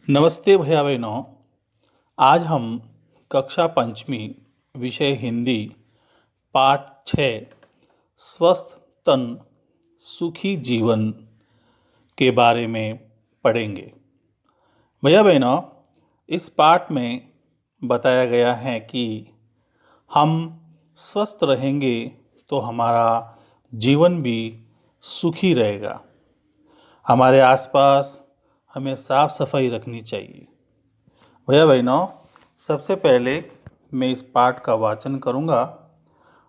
नमस्ते भैया बहनों। आज हम कक्षा पंचमी विषय हिंदी पाठ 6 स्वस्थ तन सुखी जीवन के बारे में पढ़ेंगे। भैया बहनों, इस पाठ में बताया गया है कि हम स्वस्थ रहेंगे तो हमारा जीवन भी सुखी रहेगा। हमारे आसपास हमें साफ सफाई रखनी चाहिए। भैया बहनों, सबसे पहले मैं इस पाठ का वाचन करूंगा,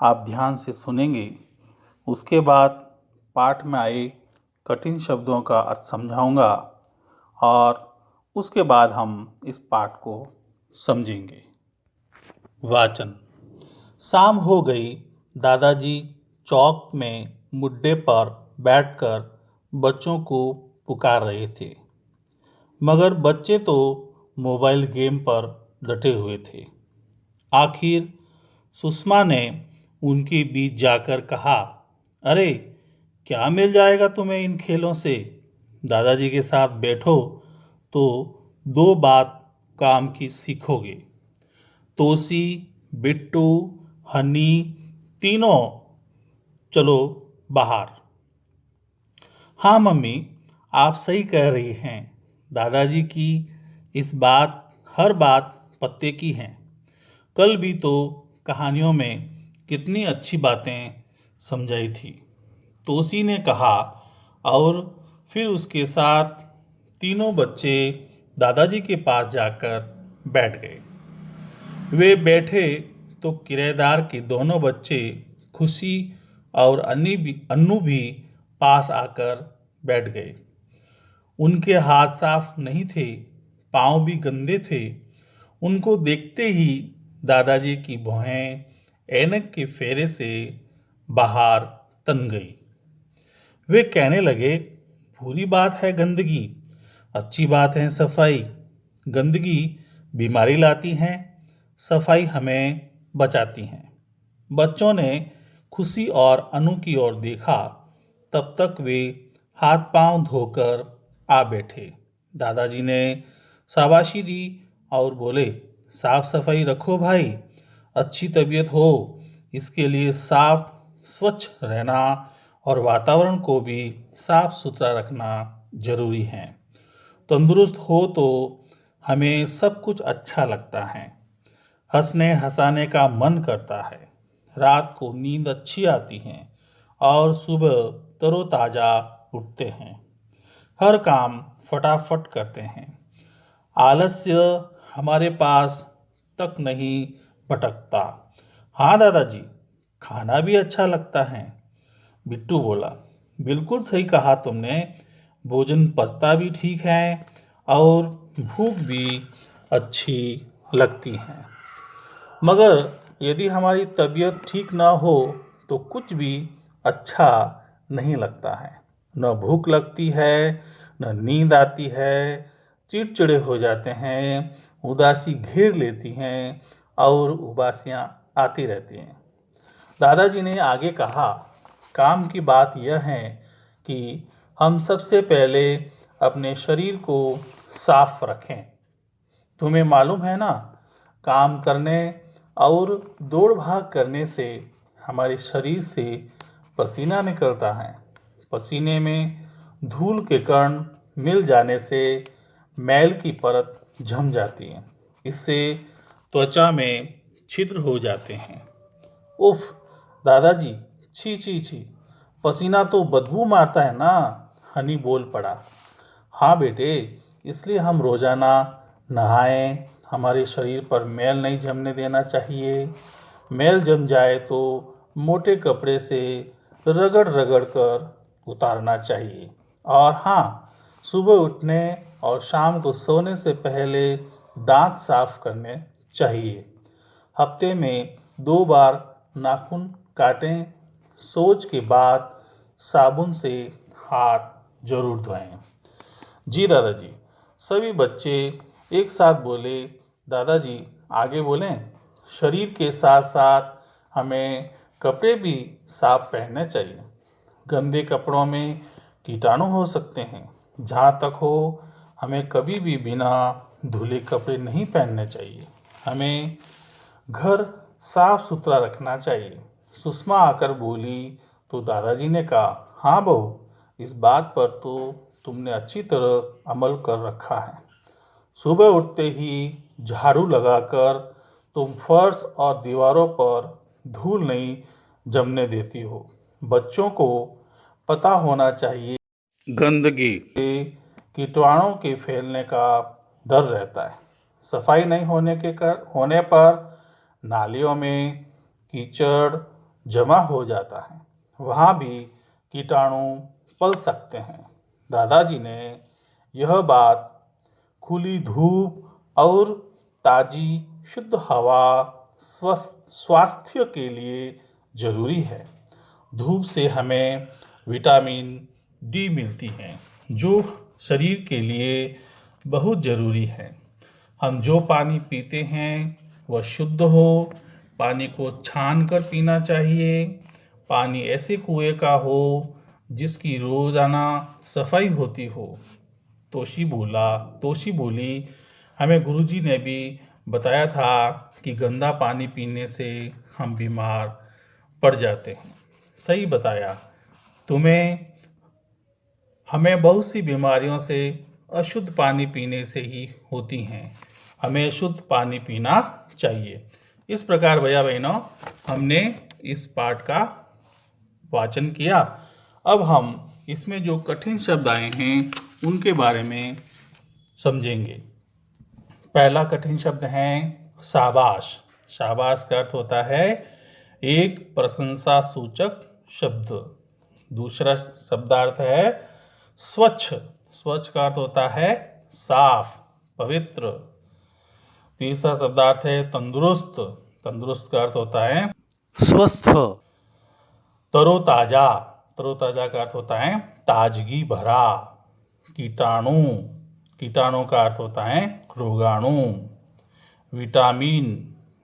आप ध्यान से सुनेंगे। उसके बाद पाठ में आए कठिन शब्दों का अर्थ समझाऊंगा और उसके बाद हम इस पाठ को समझेंगे। वाचन। शाम हो गई। दादाजी चौक में मुड्डे पर बैठकर बच्चों को पुकार रहे थे, मगर बच्चे तो मोबाइल गेम पर डटे हुए थे। आखिर सुषमा ने उनके बीच जाकर कहा, अरे क्या मिल जाएगा तुम्हें इन खेलों से? दादाजी के साथ बैठो तो दो बात काम की सीखोगे। तोसी, बिट्टू, हनी तीनों चलो बाहर। हाँ मम्मी, आप सही कह रही हैं। दादाजी की हर बात पत्ते की है। कल भी तो कहानियों में कितनी अच्छी बातें समझाई थी, तोसी ने कहा। और फिर उसके साथ तीनों बच्चे दादाजी के पास जाकर बैठ गए। वे बैठे तो किराएदार के दोनों बच्चे खुशी और अन्नू भी पास आकर बैठ गए। उनके हाथ साफ नहीं थे, पांव भी गंदे थे। उनको देखते ही दादाजी की भौहें ऐनक के फेरे से बाहर तन गई। वे कहने लगे, बुरी बात है गंदगी, अच्छी बात है सफाई। गंदगी बीमारी लाती है, सफाई हमें बचाती है। बच्चों ने खुशी और अनु की ओर देखा। तब तक वे हाथ पांव धोकर आ बैठे। दादाजी ने शाबाशी दी और बोले, साफ सफाई रखो भाई, अच्छी तबीयत हो इसके लिए साफ स्वच्छ रहना और वातावरण को भी साफ सुथरा रखना जरूरी है। तंदुरुस्त हो तो हमें सब कुछ अच्छा लगता है, हंसने हंसाने का मन करता है, रात को नींद अच्छी आती है और सुबह तरोताजा उठते हैं, हर काम फटाफट करते हैं। आलस्य हमारे पास तक नहीं भटकता। हाँ दादाजी, खाना भी अच्छा लगता है। बिट्टू बोला, बिल्कुल सही कहा तुमने। भोजन पचता भी ठीक है और भूख भी अच्छी लगती है। मगर यदि हमारी तबीयत ठीक ना हो तो कुछ भी अच्छा नहीं लगता है। न भूख लगती है, न नींद आती है, चिड़चिड़े हो जाते हैं, उदासी घेर लेती हैं और उबासियां आती रहती हैं। दादाजी ने आगे कहा, काम की बात यह है कि हम सबसे पहले अपने शरीर को साफ रखें। तुम्हें मालूम है ना, काम करने और दौड़ भाग करने से हमारे शरीर से पसीना निकलता है। पसीने में धूल के कण मिल जाने से मैल की परत जम जाती है। इससे त्वचा में छिद्र हो जाते हैं। उफ दादाजी, छी छी छी, पसीना तो बदबू मारता है ना, हनी बोल पड़ा। हाँ बेटे, इसलिए हम रोजाना नहाएं, हमारे शरीर पर मैल नहीं जमने देना चाहिए। मैल जम जाए तो मोटे कपड़े से रगड़ रगड़ कर उतारना चाहिए। और हाँ, सुबह उठने और शाम को सोने से पहले दांत साफ करने चाहिए। हफ्ते में 2 बार नाखून काटें। शौच के बाद साबुन से हाथ जरूर धोएं। जी दादाजी। सभी बच्चे एक साथ बोले, दादाजी आगे बोलें। शरीर के साथ साथ हमें कपड़े भी साफ पहनने चाहिए। गंदे कपड़ों में कीटाणु हो सकते हैं। जहाँ तक हो हमें कभी भी बिना धुले कपड़े नहीं पहनने चाहिए। हमें घर साफ सुथरा रखना चाहिए। सुषमा आकर बोली तो दादाजी ने कहा, हाँ बहू, इस बात पर तो तुमने अच्छी तरह अमल कर रखा है। सुबह उठते ही झाड़ू लगाकर तुम फर्श और दीवारों पर धूल नहीं जमने देती हो। बच्चों को पता होना चाहिए गंदगी कीटाणुओं के फैलने का डर रहता है। सफाई नहीं होने पर नालियों में कीचड़ जमा हो जाता है, वहाँ भी कीटाणु पल सकते हैं। दादाजी ने यह बात खुली धूप और ताजी शुद्ध हवा स्वास्थ्य के लिए जरूरी है। धूप से हमें विटामिन डी मिलती है, जो शरीर के लिए बहुत ज़रूरी है। हम जो पानी पीते हैं वह शुद्ध हो। पानी को छान कर पीना चाहिए। पानी ऐसे कुएं का हो जिसकी रोज़ाना सफाई होती हो। तोशी बोली, हमें गुरुजी ने भी बताया था कि गंदा पानी पीने से हम बीमार पड़ जाते हैं। सही बताया तुम्हें। हमें बहुत सी बीमारियों से अशुद्ध पानी पीने से ही होती हैं। हमें शुद्ध पानी पीना चाहिए। इस प्रकार भैया बहनों, हमने इस पाठ का वाचन किया। अब हम इसमें जो कठिन शब्द आए हैं उनके बारे में समझेंगे। पहला कठिन शब्द है शाबाश। शाबाश का अर्थ होता है एक प्रशंसा सूचक शब्द। दूसरा शब्दार्थ है स्वच्छ। स्वच्छ का अर्थ होता है साफ, पवित्र। तीसरा शब्दार्थ है तंदुरुस्त। तंदुरुस्त का अर्थ होता है स्वस्थ। तरोताजा। तरोताजा का अर्थ होता है ताजगी भरा। कीटाणु। कीटाणु का अर्थ होता है रोगाणु। विटामिन।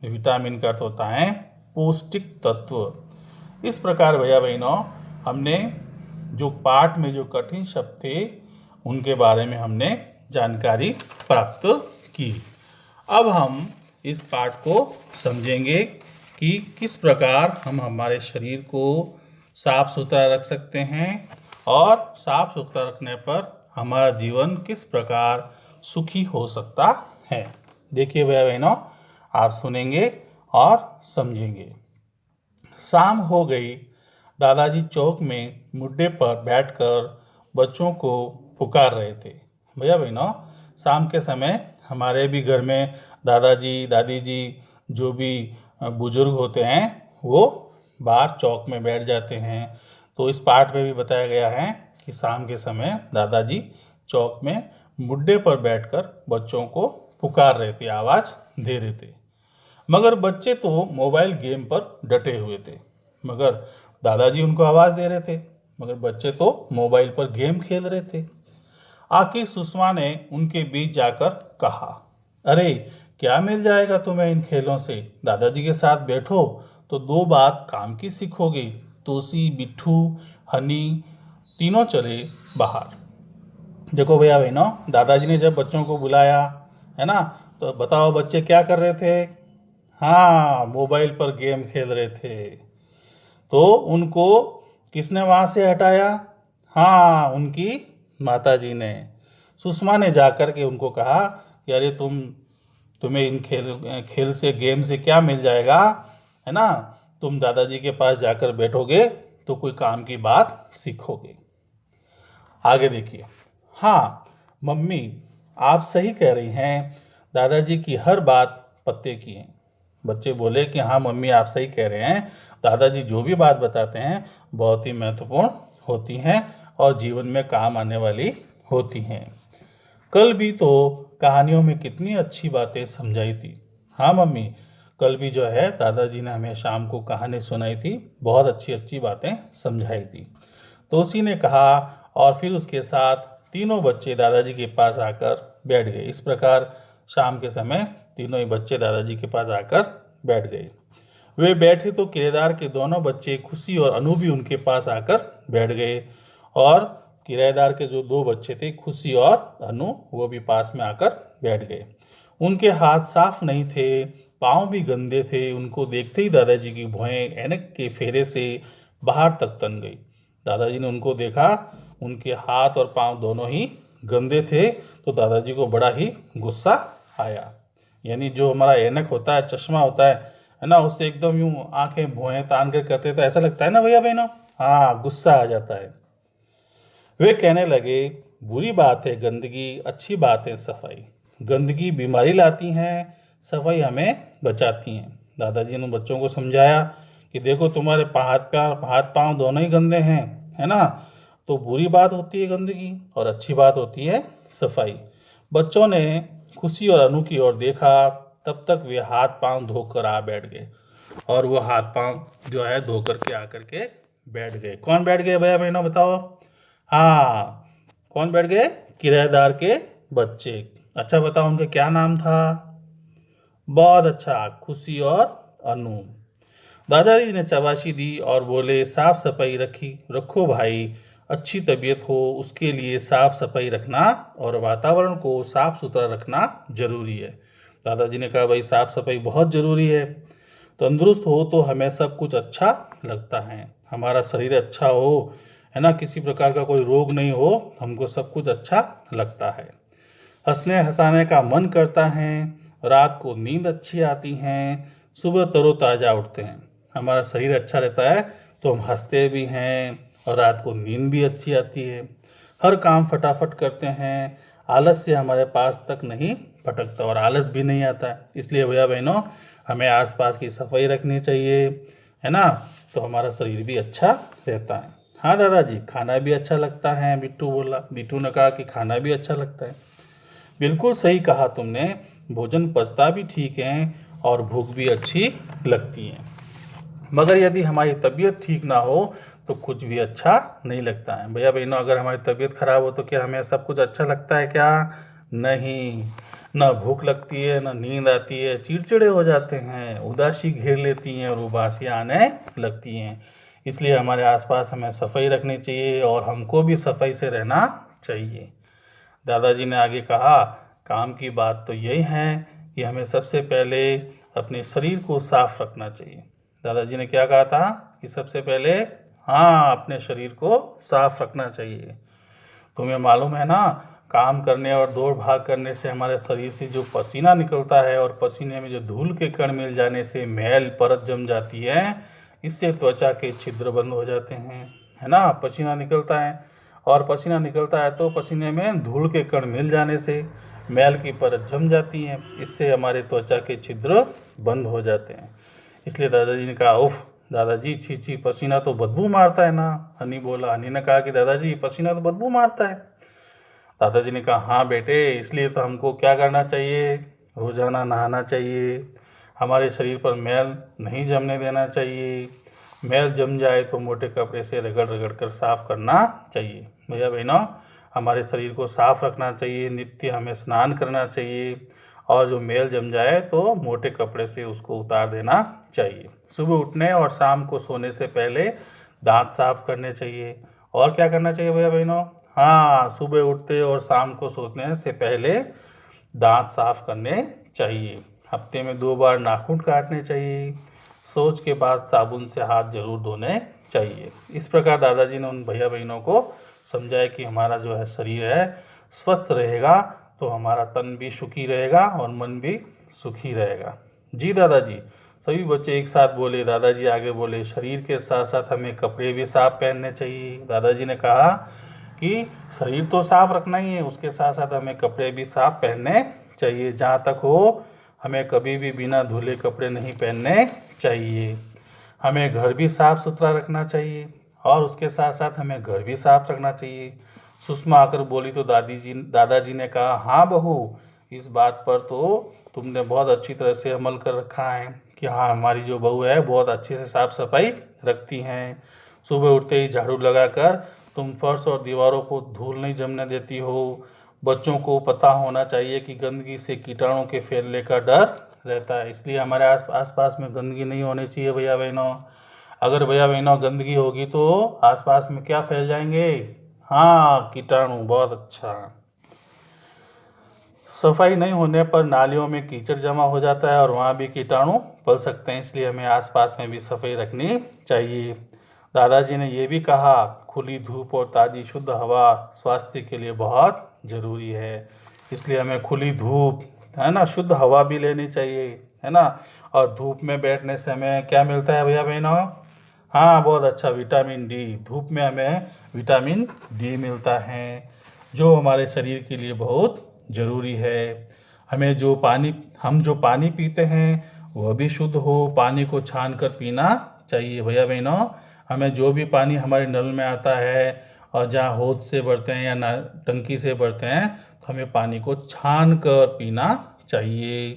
विटामिन का अर्थ होता है पौष्टिक तत्व। इस प्रकार भैया बहनों, हमने जो पाठ में जो कठिन शब्द थे उनके बारे में हमने जानकारी प्राप्त की। अब हम इस पाठ को समझेंगे कि किस प्रकार हम हमारे शरीर को साफ सुथरा रख सकते हैं और साफ सुथरा रखने पर हमारा जीवन किस प्रकार सुखी हो सकता है। देखिए भैया बहनों, आप सुनेंगे और समझेंगे। शाम हो गई। दादाजी चौक में मुड्डे पर बैठकर बच्चों को पुकार रहे थे। भैया बहनों, शाम के समय हमारे भी घर में दादाजी दादी जी जो भी बुजुर्ग होते हैं वो बाहर चौक में बैठ जाते हैं। तो इस पाठ में भी बताया गया है कि शाम के समय दादाजी चौक में मुड्डे पर बैठकर बच्चों को पुकार रहे थे, आवाज़ दे रहे थे। मगर बच्चे तो मोबाइल गेम पर डटे हुए थे। मगर दादाजी उनको आवाज़ दे रहे थे, मगर बच्चे तो मोबाइल पर गेम खेल रहे थे। आखिर सुषमा ने उनके बीच जाकर कहा, अरे क्या मिल जाएगा तुम्हें इन खेलों से? दादाजी के साथ बैठो तो दो बात काम की सीखोगे। तोसी, बिट्ठू, हनी तीनों चले बाहर। देखो भैया बहनों, दादाजी ने जब बच्चों को बुलाया, है ना, तो बताओ बच्चे क्या कर रहे थे? हाँ, मोबाइल पर गेम खेल रहे थे। तो उनको किसने वहाँ से हटाया? हाँ, उनकी माताजी ने। सुषमा ने जाकर के उनको कहा कि अरे तुम्हें इन खेल से, गेम से क्या मिल जाएगा, है ना? तुम दादाजी के पास जाकर बैठोगे तो कोई काम की बात सीखोगे। आगे देखिए। हाँ मम्मी, आप सही कह रही हैं, दादाजी की हर बात पत्ते की है। बच्चे बोले कि हाँ मम्मी, आप सही कह रहे हैं, दादाजी जो भी बात बताते हैं बहुत ही महत्वपूर्ण होती हैं और जीवन में काम आने वाली होती हैं। कल भी तो कहानियों में कितनी अच्छी बातें समझाई थी। हाँ मम्मी, कल भी जो है दादाजी ने हमें शाम को कहानी सुनाई थी, बहुत अच्छी अच्छी बातें समझाई थी। तो उसी ने कहा और फिर उसके साथ तीनों बच्चे दादाजी के पास आकर बैठ गए। इस प्रकार शाम के समय तीनों ही बच्चे दादाजी के पास आकर बैठ गए। वे बैठे तो किरदार के दोनों बच्चे खुशी और अनु भी उनके पास आकर बैठ गए और किराएदार के जो दो बच्चे थे, खुशी और अनु, वो भी पास में आकर बैठ गए। उनके हाथ साफ नहीं थे, पाँव भी गंदे थे। उनको देखते ही दादाजी की भौहें ऐनक के फेरे से बाहर तक तन गई। दादाजी ने उनको देखा, उनके हाथ और पाँव दोनों ही गंदे थे, तो दादाजी को बड़ा ही गुस्सा आया। यानी जो हमारा ऐनक होता है, चश्मा होता है ना, उससे एकदम यूं आंखें भौहें तान कर करते तो ऐसा लगता है ना भैया बहनों, हाँ, गुस्सा आ जाता है। वे कहने लगे, बुरी बात है गंदगी, अच्छी बात है सफाई। गंदगी बीमारी लाती है, सफाई हमें बचाती है। दादाजी ने बच्चों को समझाया कि देखो, तुम्हारे हाथ पांव दोनों ही गंदे हैं, है ना, तो बुरी बात होती है गंदगी और अच्छी बात होती है सफाई। बच्चों ने खुशी और अनु की ओर देखा, तब तक वे हाथ पांव धोकर आ बैठ गए। और वो हाथ पांव जो है धोकर के आकर के बैठ गए। कौन बैठ गए भैया बहनों, बताओ? हाँ, कौन बैठ गए? किराएदार के बच्चे। अच्छा बताओ, उनका क्या नाम था? बहुत अच्छा, खुशी और अनु। दादाजी ने शाबाशी दी और बोले, साफ सफाई रखो भाई, अच्छी तबीयत हो उसके लिए साफ सफाई रखना और वातावरण को साफ सुथरा रखना जरूरी है। दादाजी ने कहा, भाई साफ सफाई बहुत जरूरी है। तंदुरुस्त हो तो हमें सब कुछ अच्छा लगता है, हमारा शरीर अच्छा हो, है ना, किसी प्रकार का कोई रोग नहीं हो, हमको सब कुछ अच्छा लगता है। हंसने हंसाने का मन करता है, रात को नींद अच्छी आती है, सुबह तरोताज़ा उठते हैं। हमारा शरीर अच्छा रहता है तो हम हंसते भी हैं और रात को नींद भी अच्छी आती है। हर काम फटाफट करते हैं, आलस से हमारे पास तक नहीं भटकता और आलस भी नहीं आता। इसलिए भैया बहनों, हमें आसपास की सफाई रखनी चाहिए, है ना, तो हमारा शरीर भी अच्छा रहता है। हाँ दादाजी, खाना भी अच्छा लगता है, बिट्टू बोला। बिट्टू ने कहा कि खाना भी अच्छा लगता है। बिल्कुल सही कहा तुमने, भोजन पचता भी ठीक है और भूख भी अच्छी लगती है। मगर यदि हमारी तबीयत ठीक ना हो तो कुछ भी अच्छा नहीं लगता है। भैया बहनों, अगर हमारी तबीयत खराब हो तो क्या हमें सब कुछ अच्छा लगता है क्या? नहीं, ना भूख लगती है, ना नींद आती है, चिड़चिड़े हो जाते हैं, उदासी घेर लेती हैं और उबासियाँ आने लगती हैं। इसलिए हमारे आसपास हमें सफाई रखनी चाहिए और हमको भी सफाई से रहना चाहिए। दादाजी ने आगे कहा, काम की बात तो यही है कि हमें सबसे पहले अपने शरीर को साफ रखना चाहिए। दादाजी ने क्या कहा था कि सबसे पहले, हाँ, अपने शरीर को साफ रखना चाहिए। तुम्हें मालूम है ना, काम करने और दौड़ भाग करने से हमारे शरीर से जो पसीना निकलता है और पसीने में जो धूल के कण मिल जाने से मैल परत जम जाती है, इससे त्वचा के छिद्र बंद हो जाते हैं, है ना। पसीना निकलता है और पसीना निकलता है तो पसीने में धूल के कण मिल जाने से मैल की परत जम जाती है, इससे हमारे त्वचा के छिद्र बंद हो जाते हैं। इसलिए दादाजी ने कहा, उफ दादाजी, छी छी, पसीना तो बदबू मारता है ना। हनी बोला। हनी ने कहा कि दादाजी, पसीना तो बदबू मारता है। दादाजी ने कहा, हाँ बेटे, इसलिए तो हमको क्या करना चाहिए, रोजाना नहाना चाहिए, हमारे शरीर पर मैल नहीं जमने देना चाहिए। मैल जम जाए तो मोटे कपड़े से रगड़ रगड़ कर साफ करना चाहिए। भैया बहनों, हमारे शरीर को साफ रखना चाहिए, नित्य हमें स्नान करना चाहिए और जो मैल जम जाए तो मोटे कपड़े से उसको उतार देना चाहिए। सुबह उठने और शाम को सोने से पहले दांत साफ करने चाहिए। और क्या करना चाहिए भैया बहनों? हाँ, सुबह उठते और शाम को सोने से पहले दांत साफ करने चाहिए। हफ्ते में 2 बार नाखून काटने चाहिए। शौच के बाद साबुन से हाथ जरूर धोने चाहिए। इस प्रकार दादाजी ने उन भैया बहनों को समझाया कि हमारा जो है शरीर है स्वस्थ रहेगा तो हमारा तन भी सुखी रहेगा और मन भी सुखी रहेगा। जी दादाजी। सभी बच्चे एक साथ बोले। दादाजी आगे बोले, शरीर के साथ साथ हमें कपड़े भी साफ पहनने चाहिए। दादाजी ने कहा कि शरीर तो साफ रखना ही है, उसके साथ साथ हमें कपड़े भी साफ पहनने चाहिए। जहाँ तक हो, हमें कभी भी बिना धुले कपड़े नहीं पहनने चाहिए। हमें घर भी साफ सुथरा रखना चाहिए और उसके साथ साथ हमें घर भी साफ रखना चाहिए। सुषमा आकर बोली तो दादाजी ने कहा, हाँ बहू, इस बात पर तो तुमने बहुत अच्छी तरह से अमल कर रखा है कि हाँ, हमारी जो बहू है बहुत अच्छे से साफ सफाई रखती हैं। सुबह उठते ही झाड़ू लगाकर तुम फर्श और दीवारों को धूल नहीं जमने देती हो। बच्चों को पता होना चाहिए कि गंदगी से कीटाणु के फैलने का डर रहता है, इसलिए हमारे आसपास में गंदगी नहीं होनी चाहिए भैया बहनों। अगर भैया बहनों गंदगी होगी तो आसपास में क्या फैल जाएंगे? हाँ, कीटाणु, बहुत अच्छा। सफाई नहीं होने पर नालियों में कीचड़ जमा हो जाता है और वहाँ भी कीटाणु पल सकते हैं, इसलिए हमें आसपास में भी सफाई रखनी चाहिए। दादाजी ने ये भी कहा, खुली धूप और ताज़ी शुद्ध हवा स्वास्थ्य के लिए बहुत ज़रूरी है, इसलिए हमें खुली धूप, है ना, शुद्ध हवा भी लेनी चाहिए, है ना। और धूप में बैठने से हमें क्या मिलता है भैया बहनों? हाँ, बहुत अच्छा, विटामिन डी। धूप में हमें विटामिन डी मिलता है, जो हमारे शरीर के लिए बहुत ज़रूरी है। हमें जो पानी पीते हैं वह भी शुद्ध हो, पानी को छान कर पीना चाहिए भैया बहनों। हमें जो भी पानी हमारे नल में आता है और जहाँ हौद से भरते हैं या टंकी से भरते हैं, तो हमें पानी को छान कर पीना चाहिए।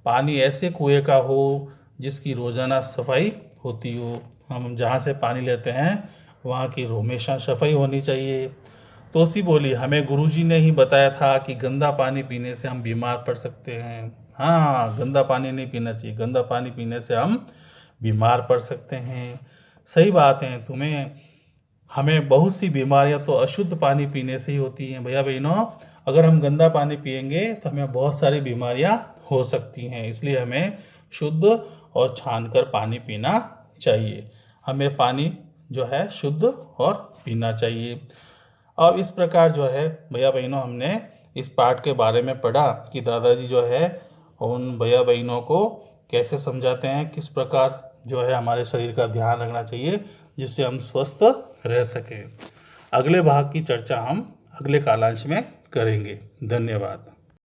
पानी ऐसे कुएं का हो जिसकी रोज़ाना सफाई होती हो। हम जहाँ से पानी लेते हैं वहाँ की हमेशा सफाई होनी चाहिए। तोसी बोली, हमें गुरुजी ने ही बताया था कि गंदा पानी पीने से हम बीमार पड़ सकते हैं। हाँ, गंदा पानी नहीं पीना चाहिए, गंदा पानी पीने से हम बीमार पड़ सकते हैं। सही बात है, हमें बहुत सी बीमारियां तो अशुद्ध पानी पीने से ही होती हैं भैया बहनों। अगर हम गंदा पानी पिएंगे तो हमें बहुत सारी बीमारियां हो सकती हैं, इसलिए हमें शुद्ध और छान कर पानी पीना चाहिए। हमें पानी जो है शुद्ध और पीना चाहिए। और इस प्रकार जो है भैया बहनों, हमने इस पाठ के बारे में पढ़ा कि दादाजी जो है उन भैया बहनों को कैसे समझाते हैं, किस प्रकार जो है हमारे शरीर का ध्यान रखना चाहिए जिससे हम स्वस्थ रह सकें। अगले भाग की चर्चा हम अगले कालांश में करेंगे। धन्यवाद।